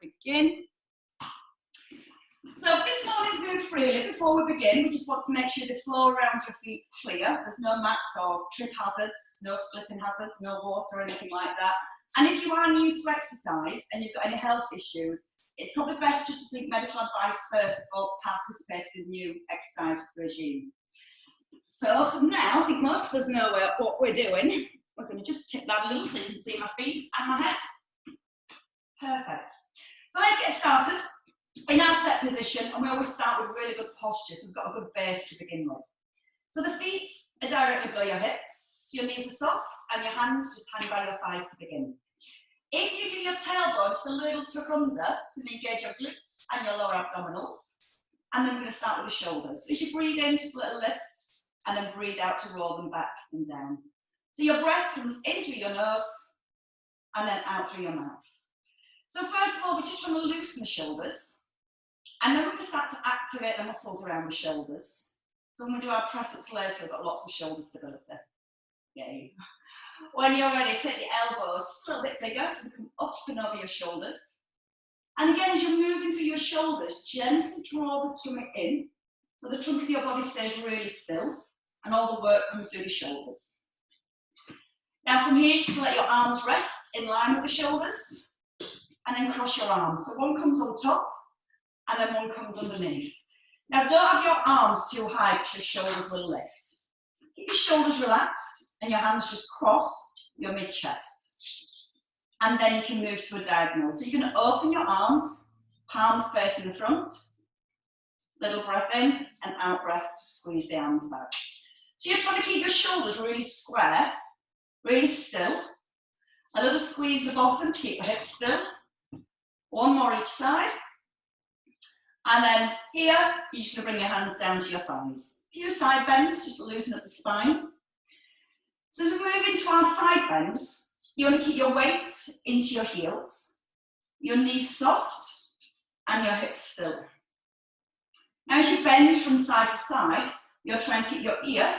we begin. So this morning's move freely. Before we begin, we just want to make sure the floor around your feet is clear. There's no mats or trip hazards, no slipping hazards, no water or anything like that. And if you are new to exercise and you've got any health issues, it's probably best just to seek medical advice first before participating in the new exercise regime. So for now, I think most of us know what we're doing. We're going to just tip that a little so you can see my feet and my head. Perfect. So let's get started in our set position, and we always start with really good posture, so we've got a good base to begin with. So the feet are directly below your hips, your knees are soft, and your hands just hang by your thighs to begin. If you give your tailbone just a little tuck under to engage your glutes and your lower abdominals, and then we're going to start with the shoulders. So as you breathe in, just a little lift, and then breathe out to roll them back and down. So your breath comes in through your nose, and then out through your mouth. So first of all, we're just trying to loosen the shoulders, and then we're going to start to activate the muscles around the shoulders. So when we do our press-ups later, we've got lots of shoulder stability. Yay. When you're ready, take the elbows just a little bit bigger, so they come up and over your shoulders. And again, as you're moving through your shoulders, gently draw the tummy in, so the trunk of your body stays really still, and all the work comes through the shoulders. Now from here, you can let your arms rest in line with the shoulders, and then cross your arms. So one comes on top, and then one comes underneath. Now don't have your arms too high because your shoulders will lift. Keep your shoulders relaxed, and your hands just cross your mid-chest. And then you can move to a diagonal. So you're going to open your arms, palms facing the front. Little breath in, and out breath to squeeze the arms back. So you're trying to keep your shoulders really square, really still. A little squeeze at the bottom to keep the hips still. One more each side. And then here, you're just going to bring your hands down to your thighs. A few side bends, just to loosen up the spine. So as we move into our side bends, you want to keep your weight into your heels, your knees soft, and your hips still. Now as you bend from side to side, you're trying to keep your ear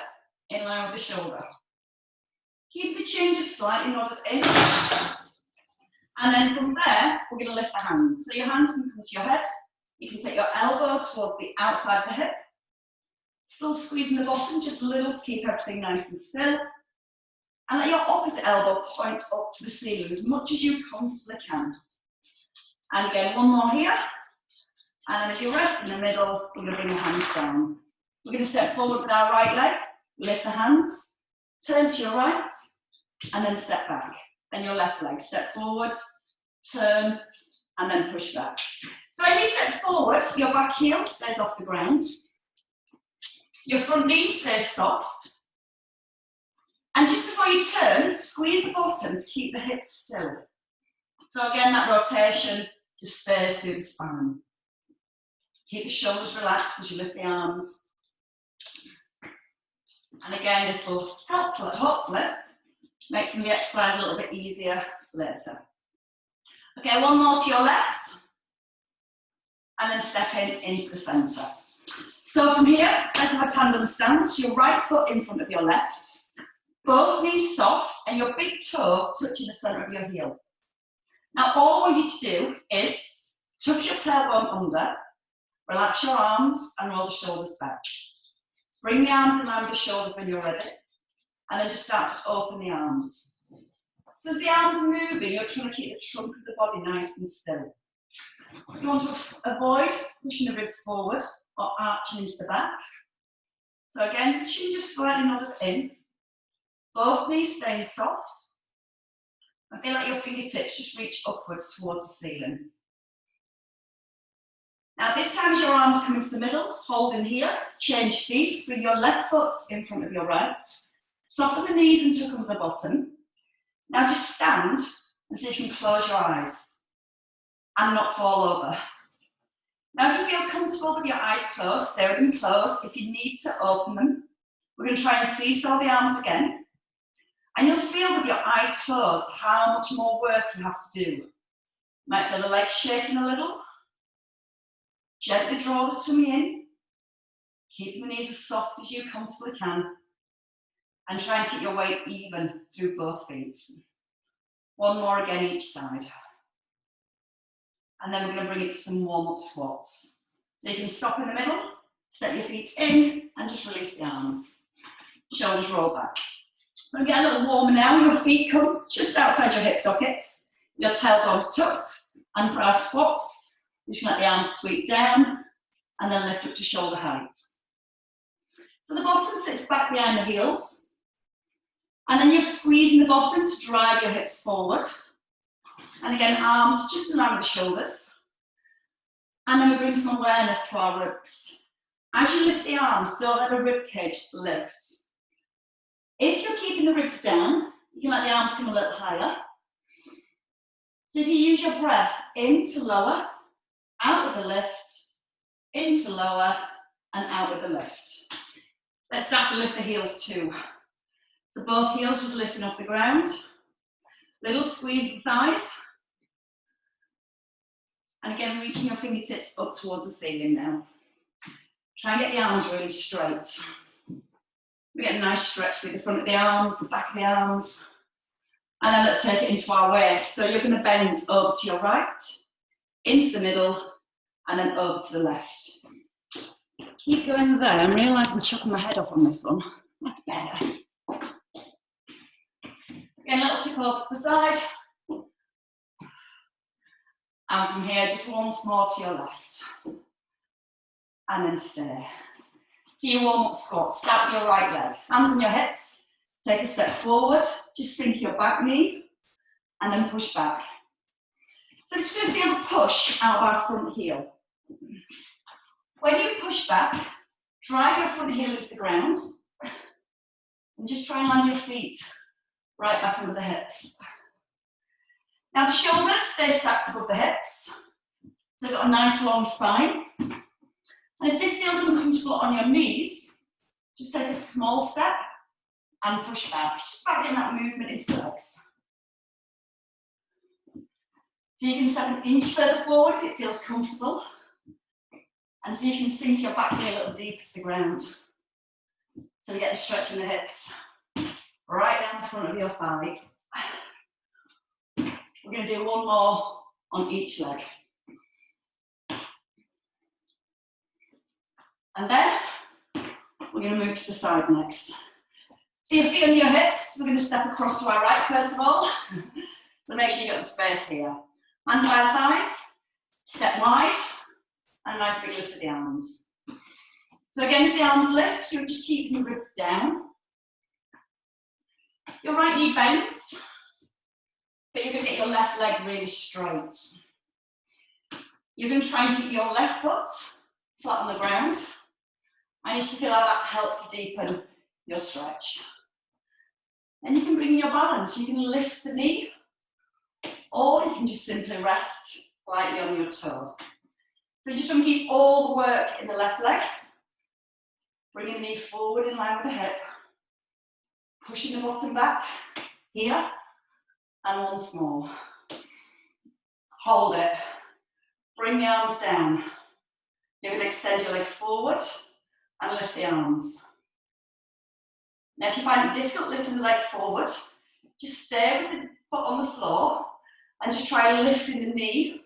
in line with the shoulder. Keep the chin just slightly nodded in. And then from there, we're going to lift the hands. So your hands can come to your head. You can take your elbow towards the outside of the hip. Still squeezing the bottom just a little to keep everything nice and still. And let your opposite elbow point up to the ceiling as much as you comfortably can. And again, one more here. And then as you rest in the middle, we're going to bring the hands down. We're going to step forward with our right leg, lift the hands, turn to your right, and then step back. Then your left leg, step forward, turn, and then push back. So as you step forward, your back heel stays off the ground. Your front knee stays soft. And just before you turn, squeeze the bottom to keep the hips still. So again, that rotation just stays through the spine. Keep the shoulders relaxed as you lift the arms. And again, this will hopefully make some of the exercise a little bit easier later. Okay, one more to your left. And then step into the centre. So from here, let's have a tandem stance. Your right foot in front of your left. Both knees soft and your big toe touching the centre of your heel. Now all I want you to do is tuck your tailbone under, relax your arms and roll the shoulders back. Bring the arms in line with the shoulders when you're ready. And then just start to open the arms. So as the arms are moving, you're trying to keep the trunk of the body nice and still. You want to avoid pushing the ribs forward or arching into the back. So again, chin just slightly nodded in. Both knees staying soft. And feel like your fingertips just reach upwards towards the ceiling. Now this time as your arms come into the middle, hold in here, change feet, bring your left foot in front of your right. Soften the knees and tuck under the bottom. Now just stand and see if you can close your eyes and not fall over. Now if you feel comfortable with your eyes closed, stay with them closed. If you need to open them, we're going to try and seesaw the arms again. And you'll feel with your eyes closed how much more work you have to do. You might feel the legs shaking a little. Gently draw the tummy in. Keep the knees as soft as you comfortably can. And try and keep your weight even through both feet. One more again each side. And then we're going to bring it to some warm-up squats. So you can stop in the middle, step your feet in, and just release the arms. Shoulders roll back. So get a little warmer now. Your feet come just outside your hip sockets. Your tailbone's tucked. And for our squats, we just let the arms sweep down and then lift up to shoulder height. So the bottom sits back behind the heels. And then you're squeezing the bottom to drive your hips forward. And again, arms just around the shoulders. And then we bring some awareness to our ribs. As you lift the arms, don't let the rib cage lift. If you're keeping the ribs down, you can let the arms come a little higher. So if you use your breath in to lower, out with the lift, in to lower, and out with the lift. Let's start to lift the heels too. So both heels just lifting off the ground. Little squeeze the thighs. And again, reaching your fingertips up towards the ceiling now. Try and get the arms really straight. We get a nice stretch through the front of the arms, the back of the arms. And then let's take it into our waist. So you're going to bend over to your right, into the middle, and then over to the left. Keep going there. I'm realising I'm chopping my head off on this one. That's better. Again, a little tip over to the side. And from here, just once more to your left. And then stay. For your warm-up squat, start with your right leg. Hands on your hips. Take a step forward. Just sink your back knee. And then push back. So we're just going to feel the push out of our front heel. When you push back, drive your front heel into the ground. And just try and land your feet right back under the hips. Now the shoulders stay stacked above the hips. So you've got a nice long spine. And if this feels uncomfortable on your knees, just take a small step and push back. Just back in that movement into the legs. So you can step an inch further forward if it feels comfortable. And see if you can sink your back knee a little deeper to the ground. So we get the stretch in the hips. Right down the front of your thigh. We're going to do one more on each leg. And then we're going to move to the side next. So your feet under your hips, we're going to step across to our right first of all. So make sure you've got the space here. Hands by the thighs, step wide, and a nice big lift of the arms. So again, as the arms lift, you're just keeping the ribs down. Your right knee bends, but you're going to get your left leg really straight. You're going to try and keep your left foot flat on the ground. And you should feel how that helps to deepen your stretch. Then you can bring in your balance. You can lift the knee, or you can just simply rest lightly on your toe. So just want to keep all the work in the left leg. Bringing the knee forward in line with the hip. Pushing the bottom back here. And once more. Hold it. Bring the arms down. You're going to extend your leg forward and lift the arms. Now if you find it difficult lifting the leg forward, just stay with the foot on the floor and just try lifting the knee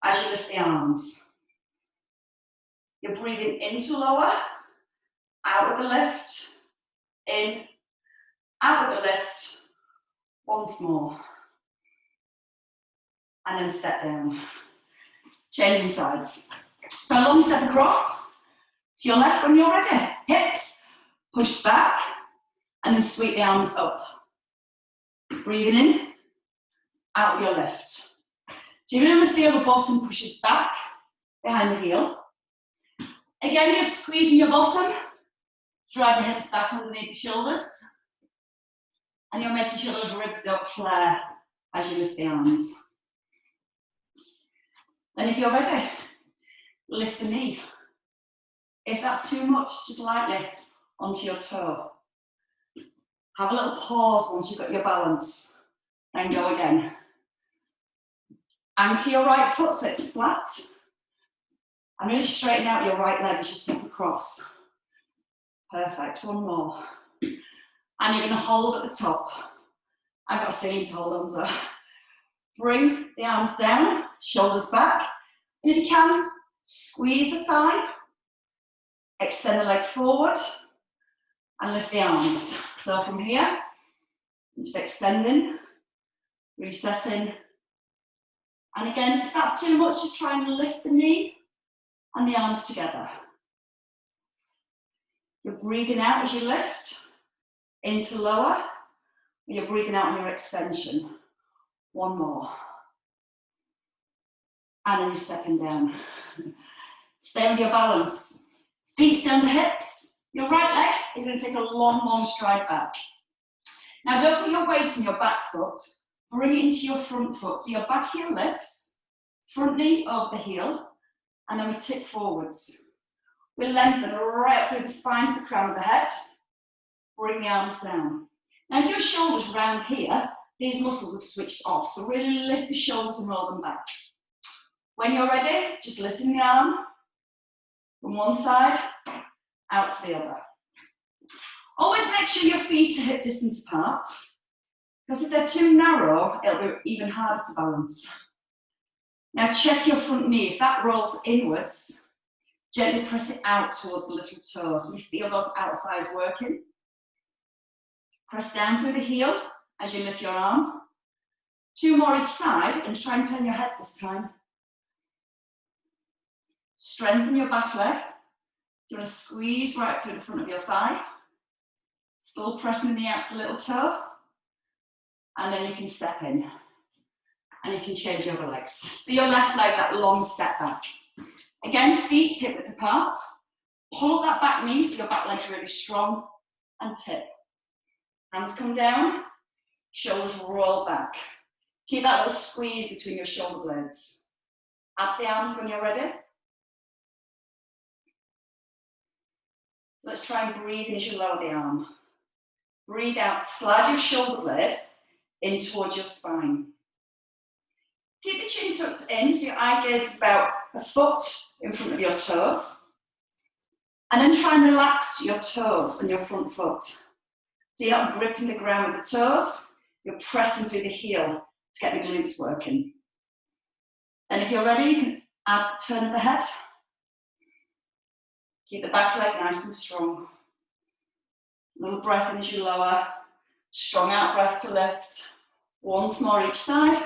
as you lift the arms. You're breathing in to lower, out with the lift, in, out with the lift, once more. And then step down. Changing sides. So a long step across to your left when you're ready. Hips, push back, and then sweep the arms up. Breathing in, out with your lift. So you're going to feel the bottom pushes back behind the heel. Again, you're squeezing your bottom. Drive the hips back underneath the shoulders. And you're making sure those ribs don't flare as you lift the arms. Then if you're ready, lift the knee. If that's too much, just lightly onto your toe. Have a little pause once you've got your balance. Then go again. Anchor your right foot so it's flat. And really straighten out your right leg as you step across. Perfect, one more. And you're going to hold at the top. I've got a ceiling to hold on to. Bring the arms down shoulders back. And if you can, squeeze the thigh, extend the leg forward, and lift the arms. So from here, just extending, resetting. And again, if that's too much, just try and lift the knee and the arms together. You're breathing out as you lift, into lower, and you're breathing out on your extension. One more. And then you're stepping down. Stay with your balance. Feet down the hips. Your right leg is going to take a long, long stride back. Now don't put your weight in your back foot. Bring it into your front foot. So your back heel lifts, front knee over the heel, and then we tip forwards. We lengthen right up through the spine to the crown of the head. Bring the arms down. Now if your shoulders round here, these muscles have switched off. So really lift the shoulders and roll them back. When you're ready, just lifting the arm from one side out to the other. Always make sure your feet are hip distance apart, because if they're too narrow, it'll be even harder to balance. Now check your front knee. If that rolls inwards, gently press it out towards the little toe. So you feel those outer thighs working. Press down through the heel as you lift your arm. 2 more each side, and try and turn your head this time. Strengthen your back leg. You want to squeeze right through the front of your thigh. Still pressing the out the little toe. And then you can step in. And you can change over legs. So your left leg, that long step back. Again, feet hip width apart. Pull up that back knee so your back leg's really strong. And tip. Hands come down. Shoulders roll back. Keep that little squeeze between your shoulder blades. Add the arms when you're ready. Let's try and breathe as you lower the arm. Breathe out, slide your shoulder blade in towards your spine. Keep the chin tucked in so your eye gaze is about a foot in front of your toes. And then try and relax your toes and your front foot. So you're not gripping the ground with the toes, you're pressing through the heel to get the glutes working. And if you're ready, you can add the turn of the head. Keep the back leg nice and strong. Little breath in as you lower. Strong out breath to lift. Once more each side.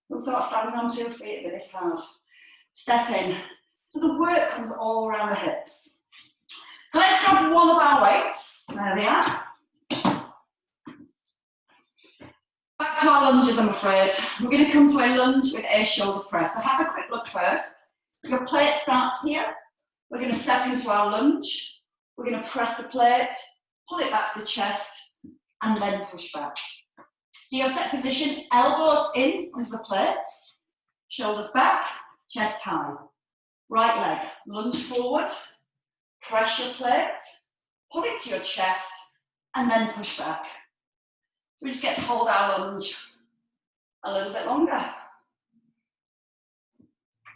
Who thought standing on 2 feet would be this hard? Step in. So the work comes all around the hips. So let's grab one of our weights. There they are. Back to our lunges, I'm afraid. We're going to come to a lunge with a shoulder press. So have a quick look first. Your plate starts here. We're going to step into our lunge. We're going to press the plate, pull it back to the chest, and then push back. So your set position, elbows in under the plate, shoulders back, chest high. Right leg, lunge forward, press your plate, pull it to your chest, and then push back. So we just get to hold our lunge a little bit longer.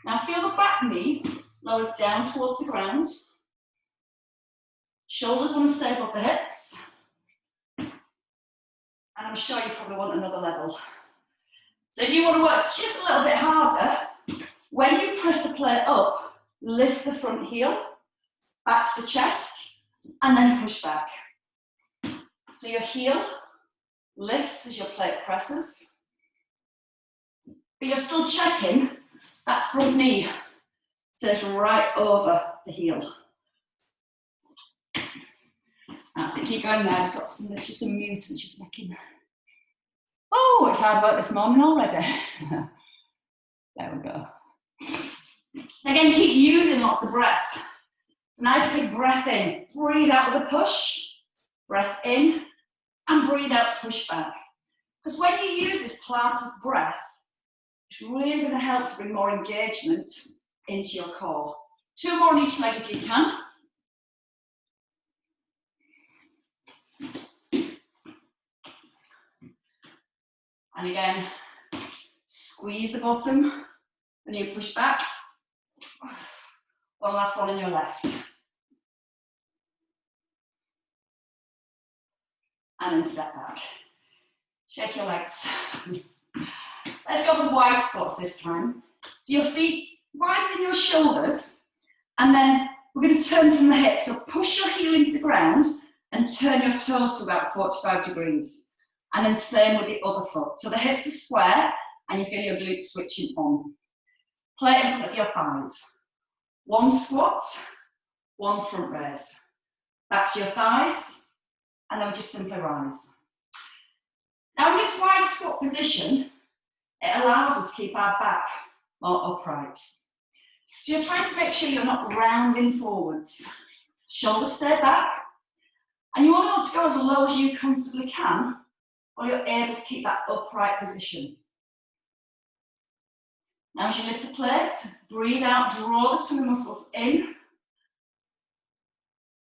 Now feel the back knee lowers down towards the ground. Shoulders want to stay above the hips. And I'm sure you probably want another level. So if you want to work just a little bit harder, when you press the plate up, lift the front heel, back to the chest, and then push back. So your heel lifts as your plate presses. But you're still checking that front knee stays right over the heel. That's it, keep going there. It's got something that's just a mutant she's making. Oh, it's hard work this morning already. There we go. So again, keep using lots of breath. It's a nice big breath in. Breathe out with a push. Breath in and breathe out to push back. Because when you use this Pilates breath, it's really going to help to bring more engagement into your core. 2 more on each leg if you can. And again, squeeze the bottom and you push back. One last one on your left. And then step back. Shake your legs. Let's go for wide squats this time. So your feet wider than your shoulders, and then we're going to turn from the hips. So push your heel into the ground and turn your toes to about 45 degrees. And then same with the other foot. So the hips are square and you feel your glutes switching on. Play it in front of your thighs. One squat, one front raise. Back to your thighs, and then we just simply rise. Now in this wide squat position, it allows us to keep our back more upright. So you're trying to make sure you're not rounding forwards. Shoulders stay back, and you only want to go as low as you comfortably can, while you're able to keep that upright position. Now as you lift the plate, breathe out, draw the tummy muscles in,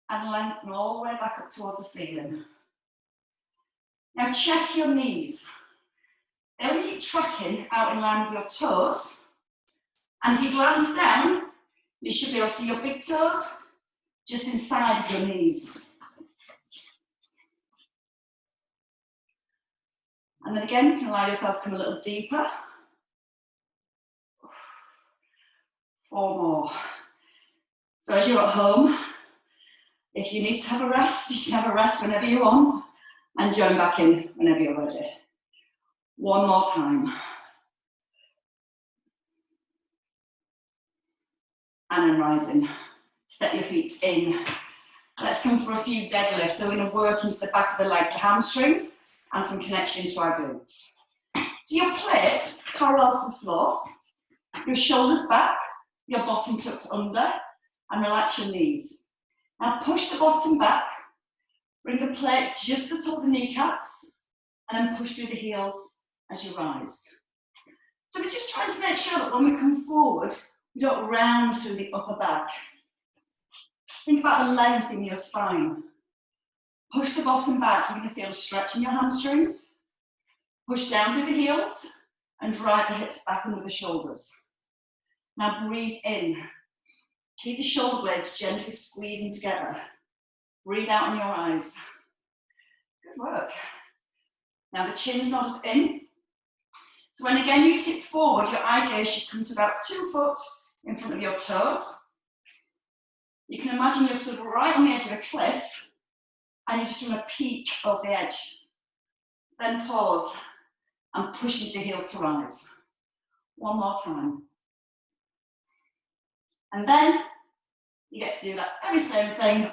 and lengthen all the way back up towards the ceiling. Now check your knees. They will keep tracking out in line with your toes, and if you glance down, you should be able to see your big toes just inside of your knees. And then again, you can allow yourself to come a little deeper. 4 more. So as you're at home, if you need to have a rest, you can have a rest whenever you want, and join back in whenever you're ready. 1 more time. And then rising. Step your feet in. Let's come for a few deadlifts. So we're going to work into the back of the legs, the hamstrings, and some connection to our glutes. So your plate parallel to the floor, your shoulders back, your bottom tucked under, and relax your knees. Now push the bottom back, bring the plate just to the top of the kneecaps, and then push through the heels as you rise. So we're just trying to make sure that when we come forward, we don't round through the upper back. Think about the length in your spine. Push the bottom back, you're going to feel a stretch in your hamstrings. Push down through the heels and drive the hips back under the shoulders. Now breathe in. Keep the shoulder blades gently squeezing together. Breathe out in your eyes. Good work. Now the chin's nodded in. So when again you tip forward, your eye gaze should come to about 2 foot in front of your toes. You can imagine you're stood right on the edge of a cliff and you're just doing a peek of the edge. Then pause and push into the heels to rise. 1 more time. And then you get to do that very same thing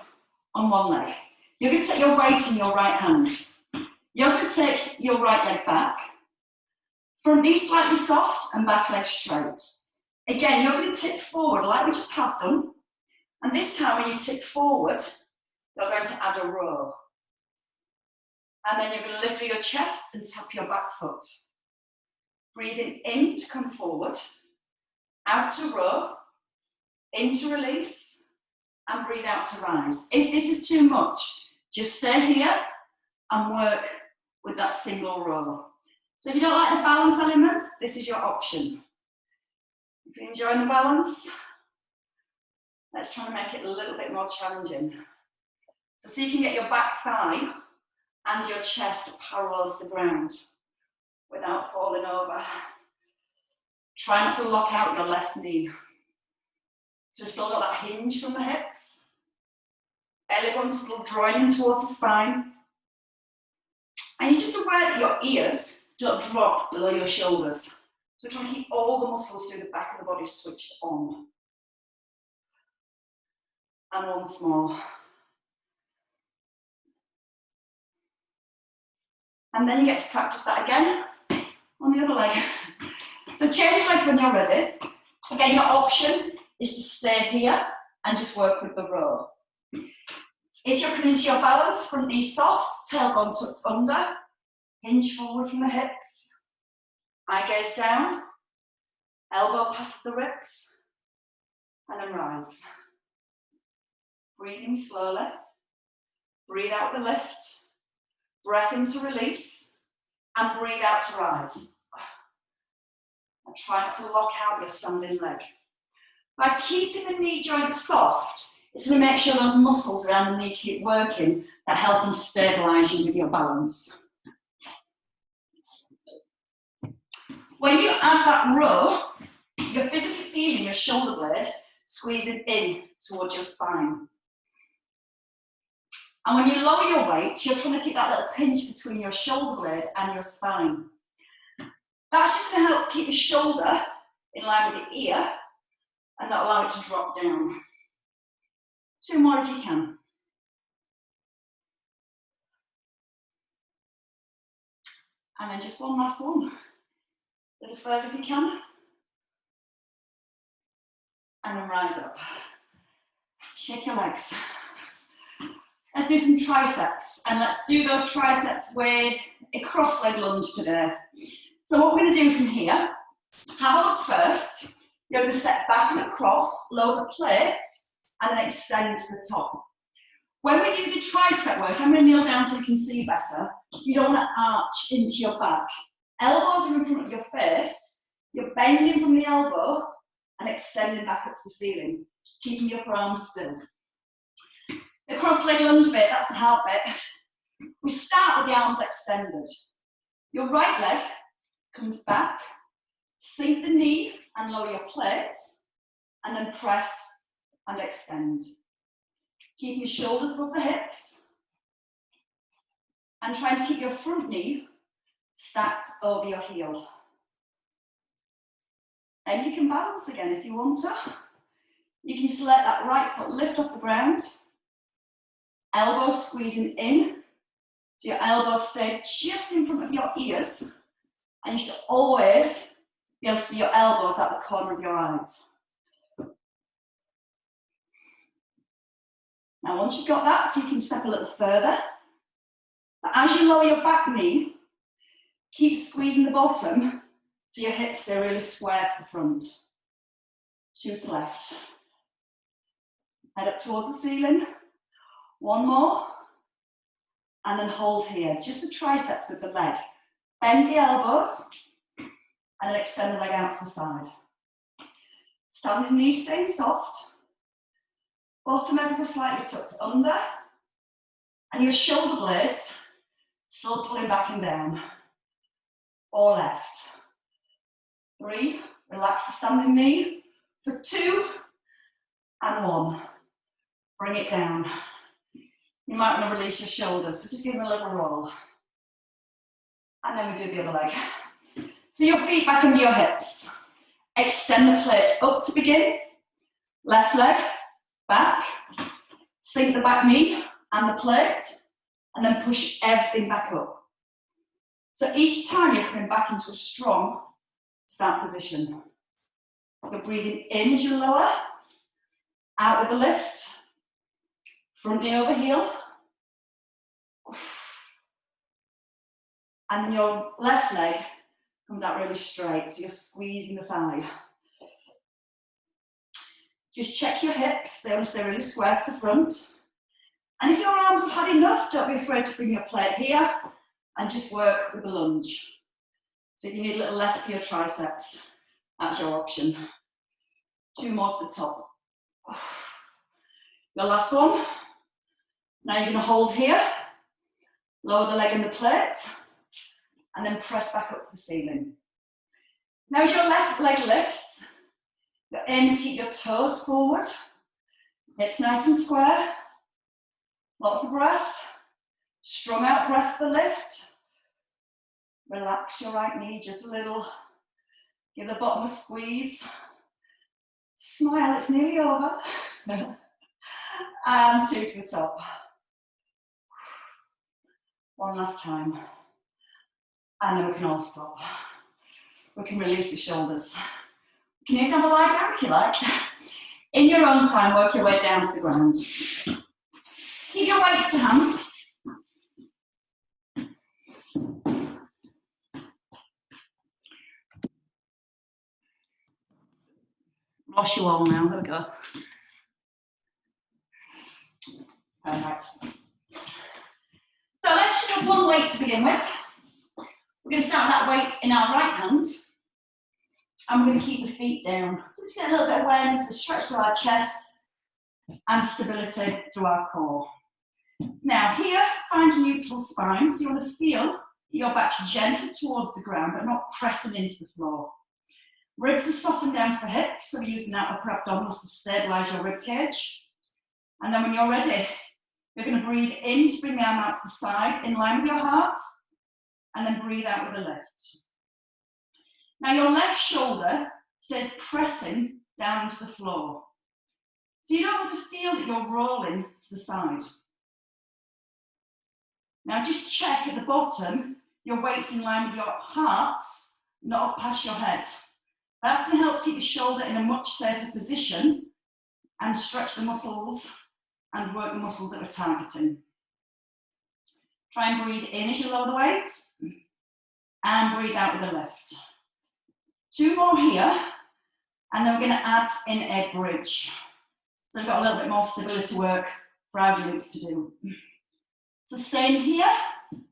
on one leg. You're going to take your weight in your right hand. You're going to take your right leg back. Front knee slightly soft and back leg straight. Again, you're going to tip forward like we just have done. And this time when you tip forward, you're going to add a row. And then you're going to lift through your chest and tap your back foot. Breathing in to come forward, out to row, in to release, and breathe out to rise. If this is too much, just stay here and work with that single row. So if you don't like the balance element, this is your option. If you're enjoying the balance, let's try to make it a little bit more challenging. So see if you can get your back thigh and your chest parallel to the ground without falling over. Try not to lock out your left knee. So we've still got that hinge from the hips. Elbows still drawing in towards the spine. And you're just aware that your ears don't drop below your shoulders. So try to keep all the muscles through the back of the body switched on. And once more. And then you get to practice that again on the other leg. So change legs when you're ready. Again, your option is to stay here and just work with the row. If you're coming into your balance, front knee soft, tailbone tucked under, hinge forward from the hips, eye gaze down, elbow past the ribs, and then rise. Breathe in slowly, breathe out the lift, breath in to release, and breathe out to rise. And try not to lock out your standing leg. By keeping the knee joint soft, it's going to make sure those muscles around the knee keep working that help and stabilise you with your balance. When you add that row, you're physically feeling your shoulder blade squeezing in towards your spine. And when you lower your weight, you're trying to keep that little pinch between your shoulder blade and your spine. That's just going to help keep your shoulder in line with the ear and not allow it to drop down. 2 more if you can. And then just one last one. A little further if you can. And then rise up. Shake your legs. Let's do some triceps. And let's do those triceps with a cross-leg lunge today. So what we're going to do from here, have a look first. You're going to step back and across, lower the plate, and then extend to the top. When we do the tricep work, I'm going to kneel down so you can see better. You don't want to arch into your back. Elbows are in front of your face. You're bending from the elbow and extending back up to the ceiling, keeping your upper arms still. The cross-leg lunge bit, that's the hard bit. We start with the arms extended. Your right leg comes back, sink the knee and lower your plate, and then press and extend. Keep your shoulders above the hips, and try to keep your front knee stacked over your heel. And you can balance again if you want to. You can just let that right foot lift off the ground, elbows squeezing in, so your elbows stay just in front of your ears, and you should always be able to see your elbows at the corner of your eyes. Now once you've got that, so you can step a little further. As you lower your back knee, keep squeezing the bottom so your hips stay really square to the front. 2 to left. Head up towards the ceiling. 1 more. And then hold here. Just the triceps with the leg. Bend the elbows and then extend the leg out to the side. Standing knees staying soft. Bottom ever so slightly tucked under. And your shoulder blades still pulling back and down. 4 left. 3, relax the standing knee. For 2 and 1. Bring it down. You might want to release your shoulders, so just give them a little roll. And then we do the other leg. So your feet back under your hips. Extend the plate up to begin. Left leg, back. Sink the back knee and the plate, and then push everything back up. So each time you're coming back into a strong start position. You're breathing in as you lower, out with the lift, front knee over heel, and then your left leg comes out really straight, so you're squeezing the thigh. Just check your hips, they want to stay really square to the front. And if your arms have had enough, don't be afraid to bring your plate here and just work with the lunge. So if you need a little less for your triceps, that's your option. 2 more to the top. Your last one. Now you're going to hold here, lower the leg and the plate, and then press back up to the ceiling. Now as your left leg lifts, you're aiming to keep your toes forward, hips nice and square, lots of breath, strong out breath for the lift. Relax your right knee just a little, give the bottom a squeeze, smile, it's nearly over, and 2 to the top. 1 last time, and then we can all stop. We can release the shoulders. You can even have a lie down if you like. In your own time, work your way down to the ground. Keep your weights to hand. Lost you all now, there we go. Perfect. So let's just have 1 weight to begin with. We're going to start that weight in our right hand. And we're going to keep the feet down. So just get a little bit of awareness, the stretch through our chest, and stability through our core. Now here, find a neutral spine. So you want to feel Your back gently towards the ground, but not pressing into the floor. Ribs are softened down to the hips, so we're using that upper abdominals to stabilise your rib cage. And then when you're ready, you're going to breathe in to bring the arm out to the side, in line with your heart, and then breathe out with the lift. Now your left shoulder stays pressing down to the floor. So you don't want to feel that you're rolling to the side. Now just check at the bottom, your weight's in line with your heart, not up past your head. That's going to help keep your shoulder in a much safer position and stretch the muscles and work the muscles that we're targeting. Try and breathe in as you lower the weight and breathe out with a lift. 2 more here, and then we're going to add in a bridge. So we've got a little bit more stability work for our glutes to do. So staying here,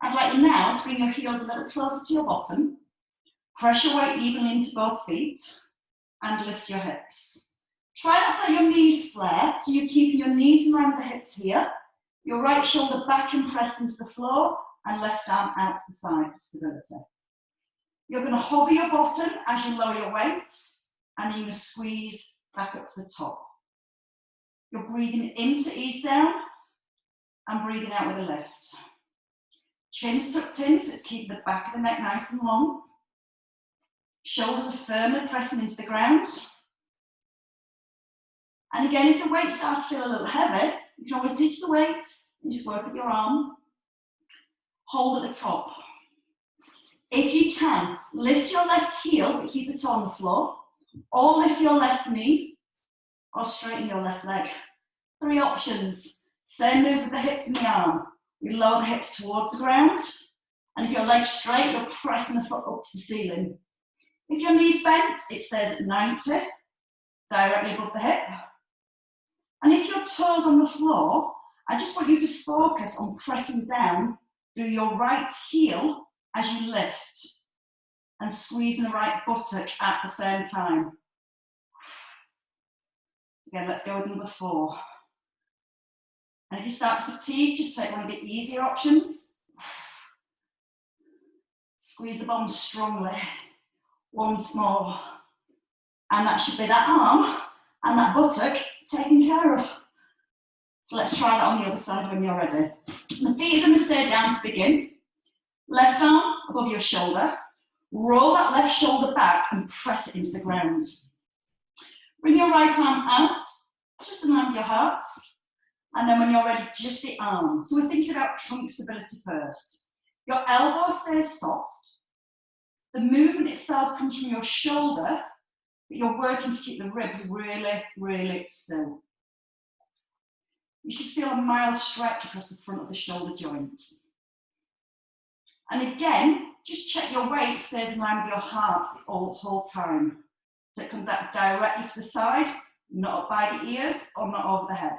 I'd like you now to bring your heels a little closer to your bottom, press your weight evenly into both feet, and lift your hips. Try that so your knees flare, so you're keeping your knees in line with the hips here, your right shoulder back and pressed into the floor, and left arm out to the side for stability. You're going to hover your bottom as you lower your weight, and you're going to squeeze back up to the top. You're breathing in to ease down, and breathing out with a lift. Chin's tucked in, so it's keeping the back of the neck nice and long. Shoulders are firmly pressing into the ground. And again, if the weight starts to feel a little heavy, you can always ditch the weight and just work with your arm. Hold at the top. If you can, lift your left heel, but keep the toe on the floor, or lift your left knee, or straighten your left leg. 3 options. Same move with the hips and the arm. We lower the hips towards the ground, and if your leg's straight, you're pressing the foot up to the ceiling. If your knee's bent, it stays at 90, directly above the hip. And if your toes on the floor, I just want you to focus on pressing down through your right heel as you lift, and squeezing the right buttock at the same time. Again, let's go with number 4. And if you start to fatigue, just take one of the easier options. Squeeze the bottom strongly. Once more. And that should be that arm and that buttock taken care of. So let's try that on the other side when you're ready. The feet are going to stay down to begin. Left arm above your shoulder. Roll that left shoulder back and press it into the ground. Bring your right arm out, just in line with your heart. And then when you're ready, just the arm. So we're thinking about trunk stability first. Your elbow stays soft. The movement itself comes from your shoulder, but you're working to keep the ribs really, really still. You should feel a mild stretch across the front of the shoulder joint. And again, just check your weight stays in line with your heart the whole time. So it comes out directly to the side, not up by the ears or not over the head.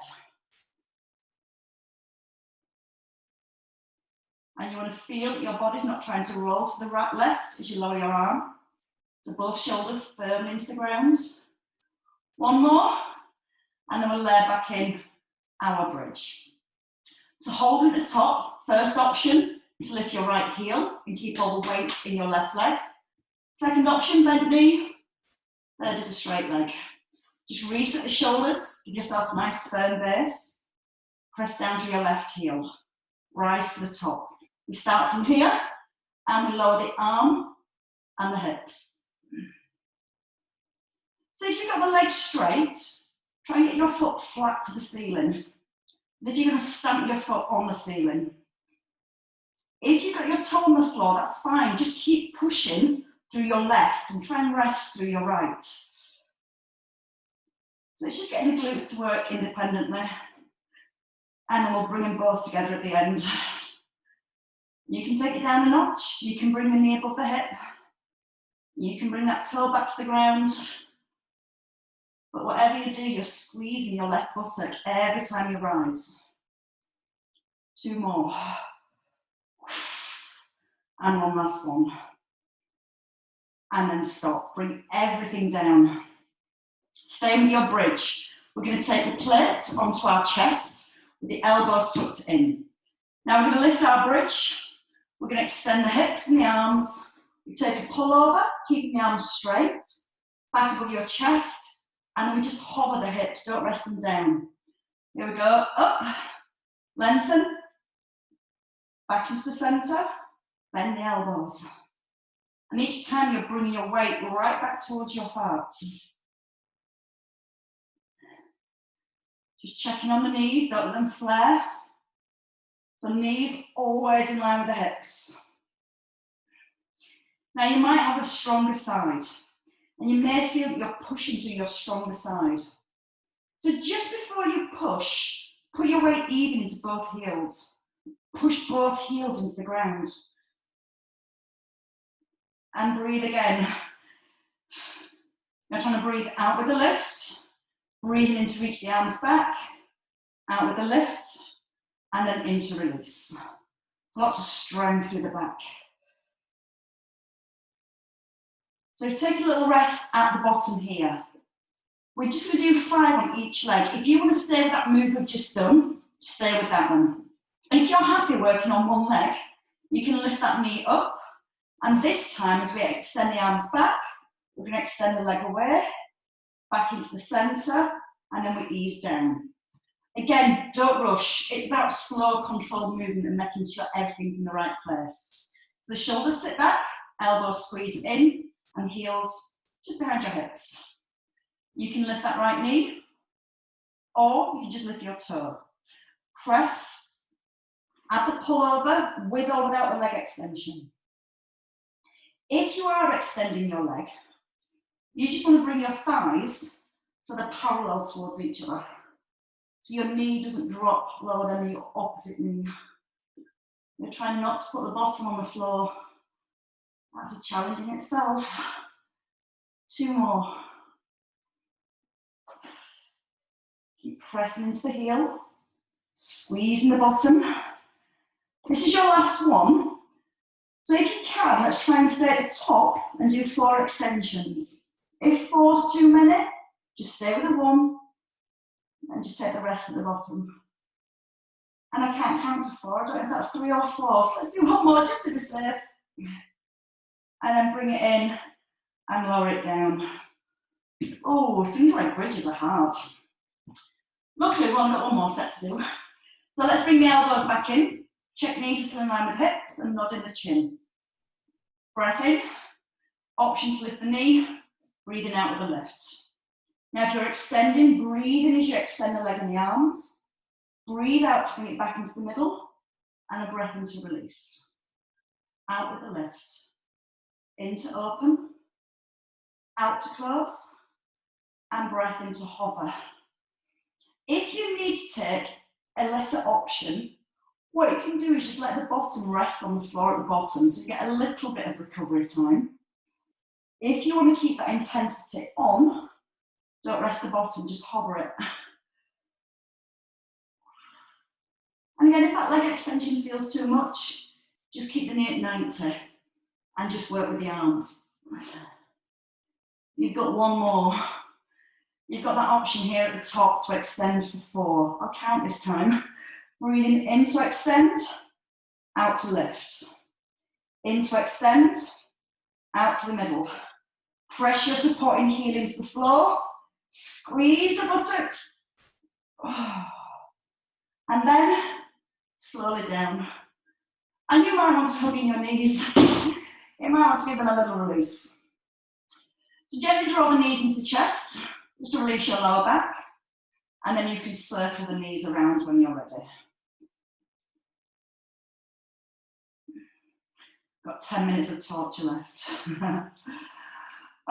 And you want to feel that your body's not trying to roll to the right, left as you lower your arm. So both shoulders firmly into the ground. 1 more, and then we'll layer back in our bridge. So hold at the top. First option is to lift your right heel and keep all the weight in your left leg. Second option, bent knee. Third is a straight leg. Just reset the shoulders, give yourself a nice firm base. Press down to your left heel. Rise to the top. We start from here and we lower the arm and the hips. So if you've got the legs straight, try and get your foot flat to the ceiling. As if you're going to stamp your foot on the ceiling. If you've got your toe on the floor, that's fine. Just keep pushing through your left and try and rest through your right. So it's just getting the glutes to work independently. And then we'll bring them both together at the end. You can take it down a notch. You can bring the knee above the hip. You can bring that toe back to the ground. But whatever you do, you're squeezing your left buttock every time you rise. 2 more. And 1 last one. And then stop. Bring everything down. Stay with your bridge. We're going to take the plate onto our chest with the elbows tucked in. Now we're going to lift our bridge. We're going to extend the hips and the arms. We take a pull over, keeping the arms straight, back above your chest, and then we just hover the hips, don't rest them down. Here we go, up, lengthen, back into the centre, bend the elbows. And each time you're bringing your weight right back towards your heart. Just checking on the knees, don't let them flare. So knees always in line with the hips. Now you might have a stronger side, and you may feel that you're pushing to your stronger side. So just before you push, put your weight even into both heels. Push both heels into the ground. And breathe again. You're trying to breathe out with the lift, breathing in to reach the arms back, out with the lift, and then into release. Lots of strength through the back. So take a little rest at the bottom here. We're just going to do 5 on each leg. If you want to stay with that move we've just done, stay with that one. If you're happy working on one leg, you can lift that knee up. And this time, as we extend the arms back, we're going to extend the leg away, back into the centre, and then we ease down. Again, don't rush. It's about slow, controlled movement and making sure everything's in the right place. So the shoulders sit back, elbows squeeze in, and heels just behind your hips. You can lift that right knee, or you can just lift your toe. Press at the pullover with or without the leg extension. If you are extending your leg, you just want to bring your thighs so they're parallel towards each other. So your knee doesn't drop lower than your opposite knee. You're trying not to put the bottom on the floor. That's a challenge in itself. 2 more. Keep pressing into the heel, squeezing the bottom. This is your last one. So if you can, let's try and stay at the top and do 4 extensions. If 4's too many, just stay with the 1 and just take the rest at the bottom. And I can't count to 4, I don't know if that's 3 or 4, so let's do 1 more just to be safe. And then bring it in and lower it doing. Oh, seems like bridges are hard. Luckily, we've only got 1 more set to do. So let's bring the elbows back in. Check knees are still in line with hips and nod in the chin. Breath in. Option to lift the knee. Breathing out with the lift. Now, if you're extending, breathe in as you extend the leg and the arms. Breathe out to bring it back into the middle. And a breath into release. Out with the lift. In to open. Out to close. And breath into hover. If you need to take a lesser option, what you can do is just let the bottom rest on the floor at the bottom so you get a little bit of recovery time. If you want to keep that intensity on, don't rest the bottom, just hover it. And again, if that leg extension feels too much, just keep the knee at 90 and just work with the arms. You've got 1 more. You've got that option here at the top to extend for 4. I'll count this time. Breathing in to extend, out to lift. In to extend, out to the middle. Press your supporting heel into the floor. Squeeze the buttocks. And then slowly down. And you might want to hug in your knees. You might want to give them a little release. So gently draw the knees into the chest. Just to release your lower back, and then you can circle the knees around when you're ready. Got 10 minutes of torture left.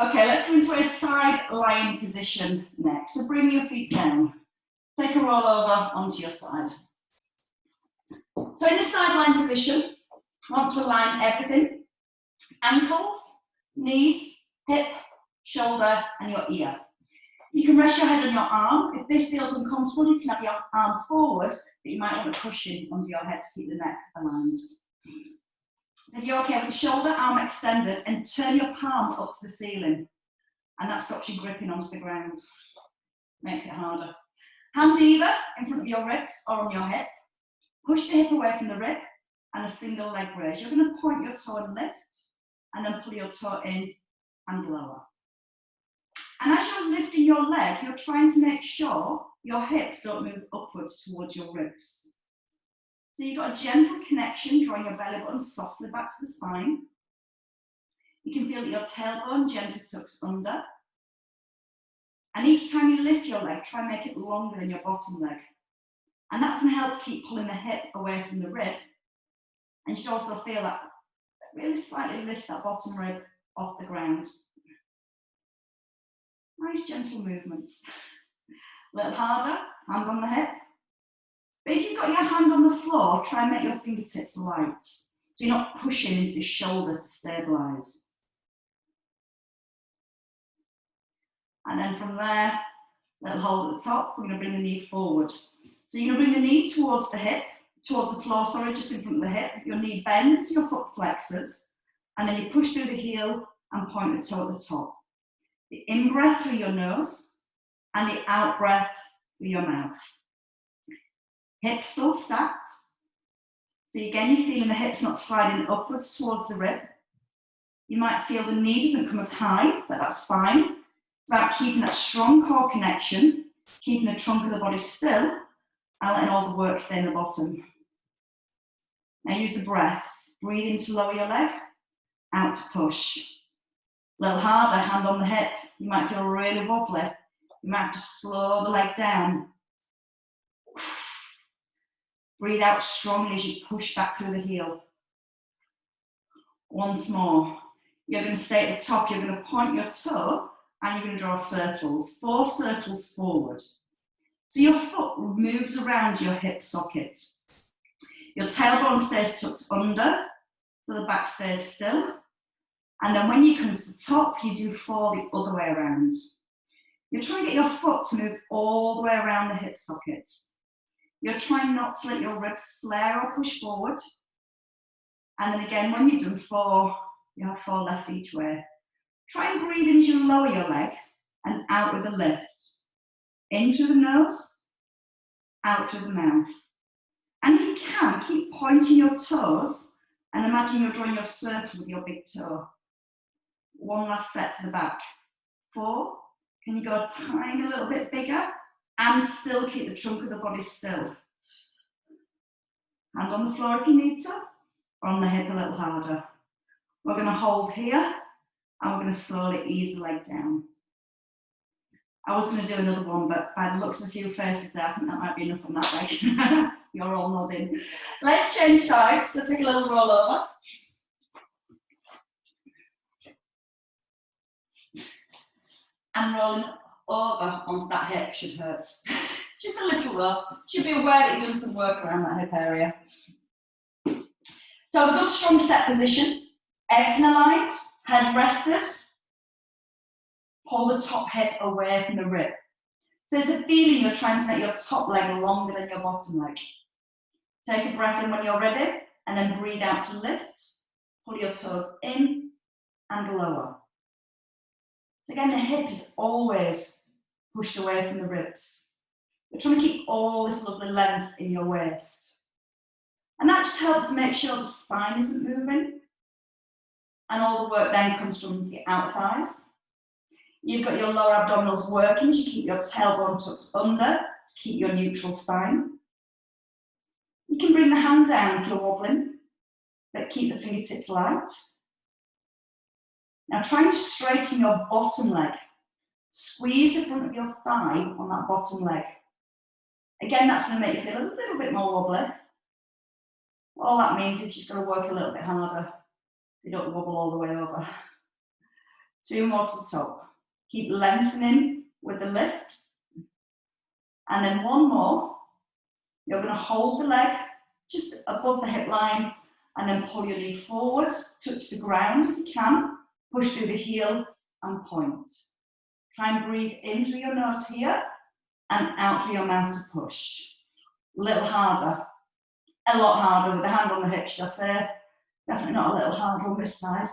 Okay, let's go into a side lying position next. So bring your feet down. Take a roll over onto your side. So in this side lying position, I want to align everything. Ankles, knees, hip, shoulder, and your ear. You can rest your head on your arm. If this feels uncomfortable, you can have your arm forward, but you might want a cushion under your head to keep the neck aligned. So if you're okay with the shoulder, arm extended, and turn your palm up to the ceiling. And that stops you gripping onto the ground. Makes it harder. Hand either in front of your ribs or on your hip. Push the hip away from the rib. and a single leg raise. You're going to point your toe and lift, and then pull your toe in and lower. And as you're lifting your leg, you're trying to make sure your hips don't move upwards towards your ribs. So you've got a gentle connection, drawing your belly button softly back to the spine. You can feel that your tailbone gently tucks under. And each time you lift your leg, try and make it longer than your bottom leg. And that's going to help to keep pulling the hip away from the rib. And you should also feel that really slightly lifts that bottom rib off the ground. Nice gentle movements. A little harder, hand on the hip. But if you've got your hand on the floor, try and make your fingertips light. So you're not pushing into the shoulder to stabilise. And then from there, little hold at the top, we're going to bring the knee forward. So you're going to bring the knee towards the hip, towards the floor, sorry, just in front of the hip. Your knee bends, your foot flexes, and then you push through the heel and point the toe at the top. The in-breath through your nose, and the out-breath through your mouth. Hips still stacked. So again, you're feeling the hips not sliding upwards towards the rib. You might feel the knee doesn't come as high, but that's fine. It's about keeping that strong core connection, keeping the trunk of the body still, and letting all the work stay in the bottom. Now use the breath. Breathe in to lower your leg, out to push. A little harder, hand on the hip. You might feel really wobbly. You might have to slow the leg down. Breathe out strongly as you push back through the heel. Once more. You're going to stay at the top. You're going to point your toe and you're going to draw circles. 4 circles forward. So your foot moves around your hip sockets. Your tailbone stays tucked under, so the back stays still. And then when you come to the top, you do 4 the other way around. You're trying to get your foot to move all the way around the hip sockets. You're trying not to let your ribs flare or push forward. And then again, when you've done 4, you have 4 left each way. Try and breathe in as you lower your leg and out with a lift. In through the nose, out through the mouth. And if you can, keep pointing your toes and imagine you're drawing your circle with your big toe. 1 last set to the back. 4. Can you go a tiny little bit bigger and still keep the trunk of the body still? Hand on the floor if you need to, or on the hip a little harder. We're going to hold here and we're going to slowly ease the leg down. I was going to do another one, but by the looks of a few faces there, I think that might be enough on that leg. You're all nodding. Let's change sides, so take a little roll over. And rolling over onto that hip should hurt. Just a little though. Should be aware that you've done some work around that hip area. So a good strong set position. Everything aligned, head rested. Pull the top hip away from the rib. So it's the feeling you're trying to make your top leg longer than your bottom leg. Take a breath in when you're ready, and then breathe out to lift. Pull your toes in and lower. So again, the hip is always pushed away from the ribs. You're trying to keep all this lovely length in your waist. And that just helps to make sure the spine isn't moving. And all the work then comes from the out thighs. You've got your lower abdominals working as you keep your tailbone tucked under to keep your neutral spine. You can bring the hand down if you're wobbling, but keep the fingertips light. Now try and straighten your bottom leg. Squeeze the front of your thigh on that bottom leg. Again, that's going to make you feel a little bit more wobbly. All that means is you've just got to work a little bit harder. You don't wobble all the way over. 2 more to the top. Keep lengthening with the lift. And then 1 more. You're going to hold the leg just above the hip line and then pull your knee forward, touch the ground if you can, push through the heel and point. Try and breathe in through your nose here and out through your mouth to push. A little harder, a lot harder with the hand on the hip, should I say. Definitely not a little harder on this side.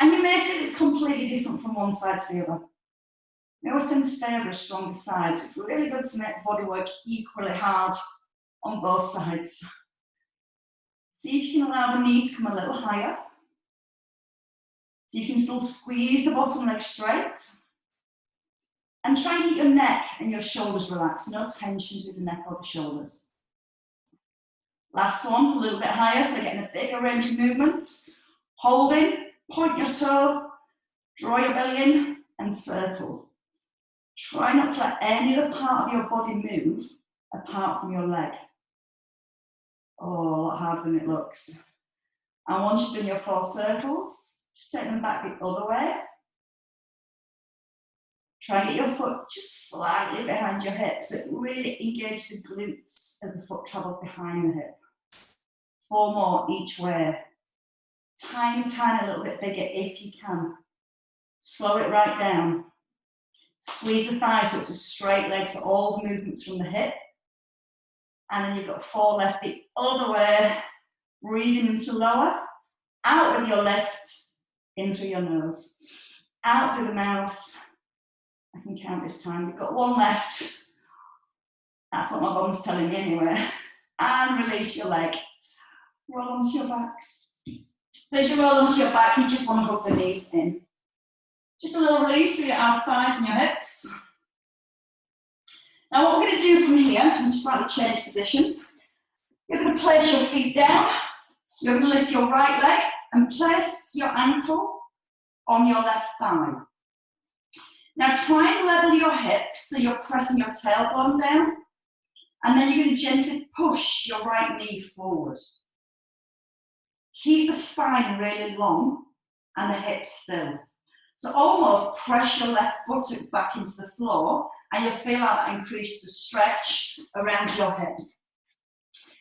And you may feel it's completely different from one side to the other. We always tend to favour a stronger side, so it's really good to make the body work equally hard on both sides. See if you can allow the knee to come a little higher. So you can still squeeze the bottom leg straight. And try and keep your neck and your shoulders relaxed. No tension through the neck or the shoulders. Last one, a little bit higher, so getting a bigger range of movement. Holding, point your toe, draw your belly in, and circle. Try not to let any other part of your body move apart from your leg. Oh, a lot harder than it looks. And once you've done your 4 circles, just take them back the other way. Try and get your foot just slightly behind your hip, so it really engages the glutes as the foot travels behind the hip. 4 more each way. Tiny, tiny, little bit bigger if you can. Slow it right down. Squeeze the thigh so it's a straight leg, so all the movements from the hip. And then you've got 4 left the other way. Breathing into lower. Out with your left, in through your nose. Out through the mouth. I can count this time. We've got 1 left. That's what my bum's telling me anyway. And release your leg. Roll onto your backs. So as you roll onto your back, you just want to hug the knees in. Just a little release through your outer thighs and your hips. Now what we're going to do from here, so just slightly change position. You're going to place your feet down. You're going to lift your right leg and place your ankle on your left thigh. Now try and level your hips so you're pressing your tailbone down, and then you're going to gently push your right knee forward. Keep the spine really long and the hips still. So almost press your left buttock back into the floor, and you'll feel how that increases the stretch around your hip.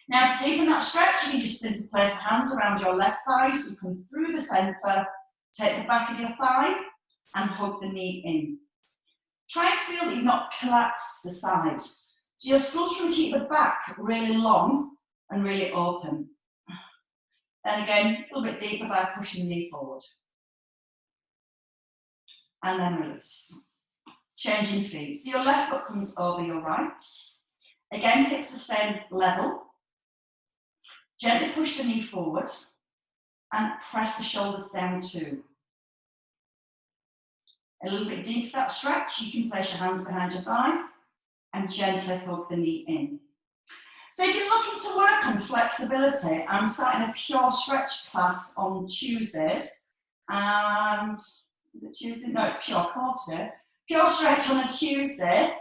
Now to deepen that stretch, you can just simply place the hands around your left thigh, so you come through the centre, take the back of your thigh and hug the knee in. Try and feel that you've not collapsed to the side. So you're still trying to keep the back really long and really open. Then again, a little bit deeper by pushing the knee forward. And then release. Changing feet. So your left foot comes over your right. Again, hips are staying level. Gently push the knee forward and press the shoulders down too. A little bit deep for that stretch, you can place your hands behind your thigh and gently hug the knee in. So if you're looking to work on flexibility, I'm starting a pure stretch class on Tuesdays. And is it Tuesday? No, it's pure core today. Pure stretch on a Tuesday,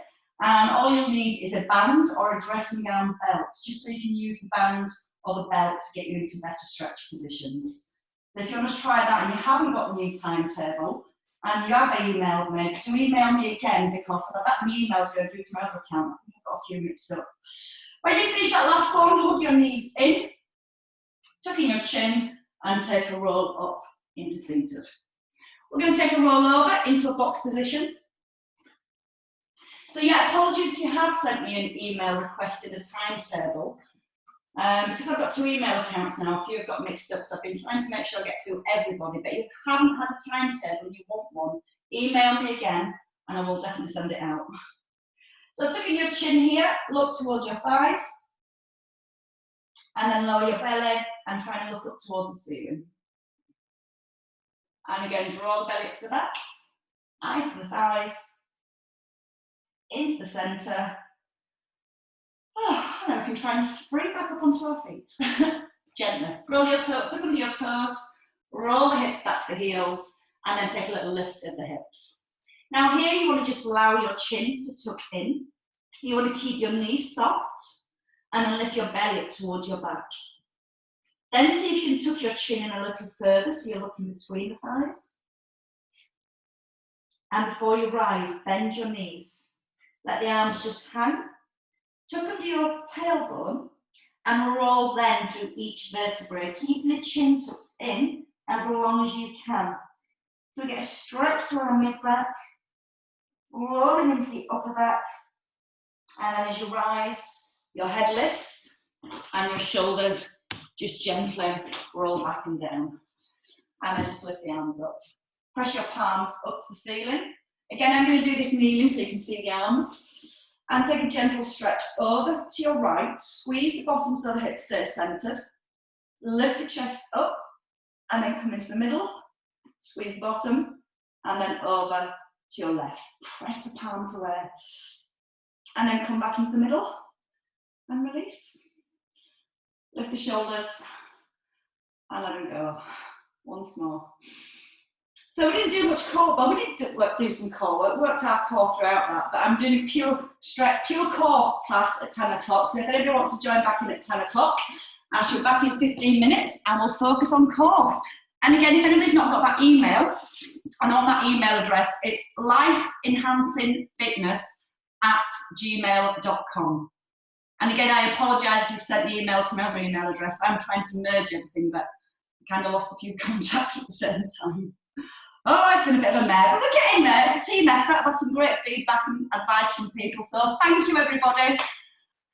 and all you'll need is a band or a dressing gown belt, just so you can use the band or the belt to get you into better stretch positions. So if you want to try that and you haven't got the new timetable, and you have emailed me, do email me again, because that email's going through to my other account. I think I've got a few mixed up. When you finish that last one, hug your knees in, tuck in your chin, and take a roll up into seated. We're going to take a roll over into a box position. So yeah, apologies if you have sent me an email requesting a timetable. Because I've got 2 email accounts now, a few have got mixed up, so I've been trying to make sure I get through everybody. But if you haven't had a timetable and you want one, email me again and I will definitely send it out. So tucking your chin here, look towards your thighs, and then lower your belly and try and look up towards the ceiling. And again, draw the belly up to the back, eyes to the thighs, into the centre. Oh, and then we can try and spring back up onto our feet. Gently. Roll your toes, tuck under your toes, roll the hips back to the heels, and then take a little lift of the hips. Now here you want to just allow your chin to tuck in. You want to keep your knees soft, and then lift your belly up towards your back. Then see if you can tuck your chin in a little further, so you're looking between the thighs. And before you rise, bend your knees. Let the arms just hang. Tuck under your tailbone and roll then through each vertebrae, keeping the chin tucked in as long as you can. So we get a stretch through our mid-back, rolling into the upper back, and then as you rise, your head lifts and your shoulders just gently roll back and down. And then just lift the arms up. Press your palms up to the ceiling. Again, I'm going to do this kneeling so you can see the arms. And take a gentle stretch over to your right. Squeeze the bottom so the hips stay centred. lift the chest up, and then come into the middle, squeeze the bottom, and then over to your left. Press the palms away, and then come back into the middle, and release. Lift the shoulders, and let them go. Once more. So we didn't do much core, but we did do some core work, worked our core throughout that, but I'm doing a pure core class at 10 o'clock, so if anybody wants to join back in at 10 o'clock, I shall be back in 15 minutes and we'll focus on core. And again, if anybody's not got that email, and on that email address, it's lifeenhancingfitness@gmail.com. And again, I apologise if you've sent the email to my other email address. I'm trying to merge everything, but I kind of lost a few contacts at the same time. Oh, it's been a bit of a mess, but we're getting there. It's a team effort. I've had some great feedback and advice from people, so thank you, everybody.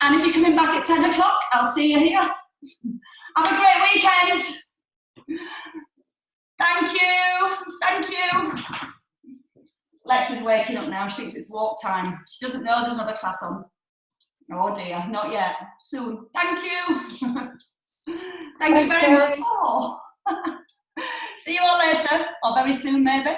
And if you're coming back at 10 o'clock, I'll see you here. Have a great weekend. Thank you. Thank you. Lex is waking up now. She thinks it's walk time. She doesn't know there's another class on. Oh dear, not yet. Soon. Thank you. Thank you very much. Oh. See you all later, or very soon maybe.